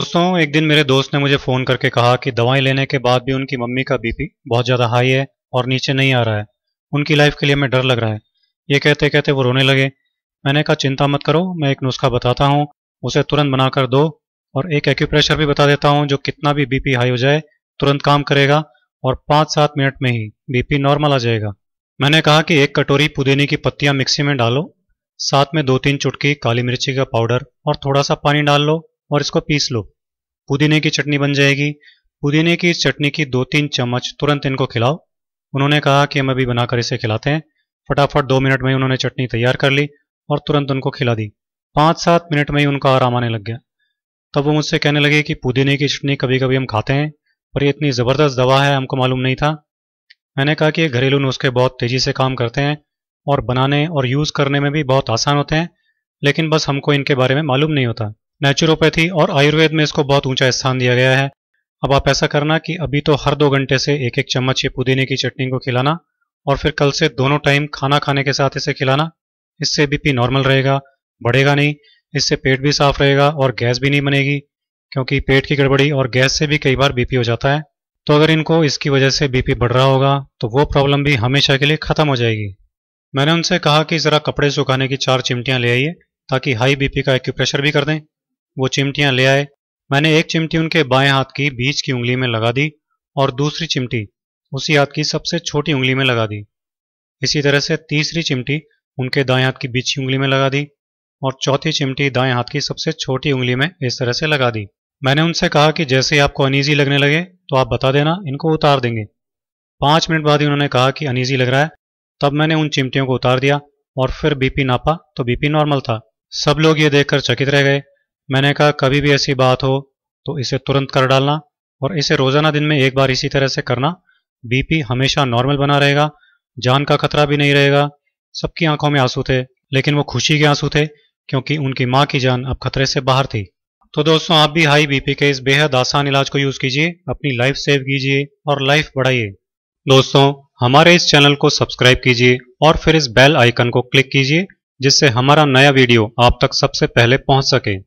दोस्तों, एक दिन मेरे दोस्त ने मुझे फ़ोन करके कहा कि दवाई लेने के बाद भी उनकी मम्मी का बीपी बहुत ज़्यादा हाई है और नीचे नहीं आ रहा है। उनकी लाइफ के लिए हमें डर लग रहा है। ये कहते कहते वो रोने लगे। मैंने कहा चिंता मत करो, मैं एक नुस्खा बताता हूँ, उसे तुरंत बनाकर दो और एक एक्यूप्रेशर भी बता देता हूँ जो कितना भी बीपी हाई हो जाए तुरंत काम करेगा और 5-7 मिनट में ही बीपी नॉर्मल आ जाएगा। मैंने कहा कि एक कटोरी पुदीने की पत्तियां मिक्सी में डालो, साथ में 2-3 चुटकी काली मिर्ची का पाउडर और थोड़ा सा पानी डाल लो और इसको पीस लो। पुदीने की चटनी बन जाएगी। पुदीने की चटनी की 2-3 चम्मच तुरंत इनको खिलाओ। उन्होंने कहा कि हम अभी बनाकर इसे खिलाते हैं। फटाफट 2 मिनट में ही उन्होंने चटनी तैयार कर ली और तुरंत उनको खिला दी। 5-7 मिनट में ही उनका आराम आने लग गया। तब वो मुझसे कहने लगे कि पुदीने की चटनी कभी कभी हम खाते हैं, पर ये इतनी ज़बरदस्त दवा है, हमको मालूम नहीं था। मैंने कहा कि ये घरेलू नुस्खे बहुत तेज़ी से काम करते हैं और बनाने और यूज़ करने में भी बहुत आसान होते हैं, लेकिन बस हमको इनके बारे में मालूम नहीं होता। नेचुरोपैथी और आयुर्वेद में इसको बहुत ऊंचा स्थान दिया गया है। अब आप ऐसा करना कि अभी तो हर 2 घंटे से एक एक चम्मच ये पुदीने की चटनी को खिलाना और फिर कल से दोनों टाइम खाना खाने के साथ इसे खिलाना। इससे बीपी नॉर्मल रहेगा, बढ़ेगा नहीं। इससे पेट भी साफ रहेगा और गैस भी नहीं बनेगी, क्योंकि पेट की गड़बड़ी और गैस से भी कई बार बीपी हो जाता है। तो अगर इनको इसकी वजह से बीपी बढ़ रहा होगा तो वो प्रॉब्लम भी हमेशा के लिए ख़त्म हो जाएगी। मैंने उनसे कहा कि ज़रा कपड़े सुखाने की 4 चिमटियाँ ले आइए ताकि हाई बीपी का एक्यूप्रेशर भी कर दें। वो चिमटियाँ ले आए। मैंने एक चिमटी उनके बाएं हाथ की बीच की उंगली में लगा दी और दूसरी चिमटी उसी हाथ की सबसे छोटी उंगली में लगा दी। इसी तरह से तीसरी चिमटी उनके दाएं हाथ की बीच की उंगली में लगा दी और चौथी चिमटी दाएं हाथ की सबसे छोटी उंगली में इस तरह से लगा दी। मैंने उनसे कहा कि जैसे ही आपको अनईजी लगने लगे तो आप बता देना, इनको उतार देंगे। 5 मिनट बाद ही उन्होंने कहा कि अनईजी लग रहा है। तब मैंने उन चिमटियों को उतार दिया और फिर बीपी नापा तो बीपी नॉर्मल था। सब लोग ये देखकर चकित रह गए। मैंने कहा कभी भी ऐसी बात हो तो इसे तुरंत कर डालना और इसे रोजाना दिन में एक बार इसी तरह से करना। बीपी हमेशा नॉर्मल बना रहेगा, जान का खतरा भी नहीं रहेगा। सबकी आंखों में आंसू थे, लेकिन वो खुशी के आंसू थे, क्योंकि उनकी माँ की जान अब खतरे से बाहर थी। तो दोस्तों, आप भी हाई बीपी के इस बेहद आसान इलाज को यूज कीजिए, अपनी लाइफ सेव कीजिए और लाइफ बढ़ाइए। दोस्तों, हमारे इस चैनल को सब्सक्राइब कीजिए और फिर इस बेल आइकन को क्लिक कीजिए, जिससे हमारा नया वीडियो आप तक सबसे पहले पहुंच सके।